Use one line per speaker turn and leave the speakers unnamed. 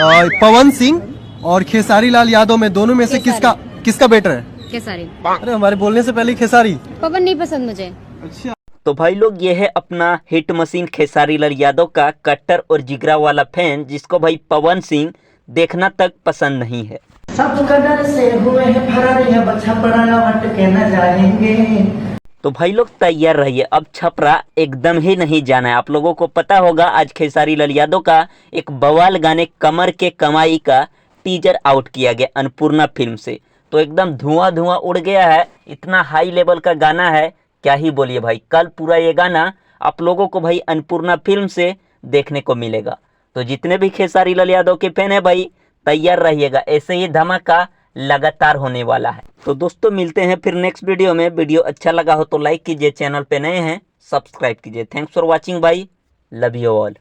पवन सिंह और खेसारी लाल यादव में दोनों में से किसका बेटर है?
खेसारी।
अरे हमारे बोलने से पहले खेसारी।
पवन नहीं पसंद मुझे।
अच्छा,
तो भाई लोग ये है अपना हिट मशीन खेसारी लाल यादव का कट्टर और जिगरा वाला फैन, जिसको भाई पवन सिंह देखना तक पसंद नहीं है।
सब कदर से हुए हैं फरार, है बच्चा पड़ा लौट के न जाएंगे।
तो भाई लोग तैयार रहिए, अब छपरा एकदम ही नहीं जाना है। आप लोगों को पता होगा आज खेसारी लाल यादव का एक बवाल गाने कमर के कमाई का टीजर आउट किया गया अन्नपूर्णा फिल्म से। तो एकदम धुआं धुआं उड़ गया है, इतना हाई लेवल का गाना है क्या ही बोलिए भाई। कल पूरा ये गाना आप लोगों को भाई अन्नपूर्णा फिल्म से देखने को मिलेगा। तो जितने भी खेसारी लाल यादव के फैन है भाई तैयार रहिएगा, ऐसे ही धमाका लगातार होने वाला है। तो दोस्तों मिलते हैं फिर नेक्स्ट वीडियो में। वीडियो अच्छा लगा हो तो लाइक कीजिए, चैनल पे नए हैं सब्सक्राइब कीजिए। थैंक्स फॉर वॉचिंग भाई, लव यू ऑल।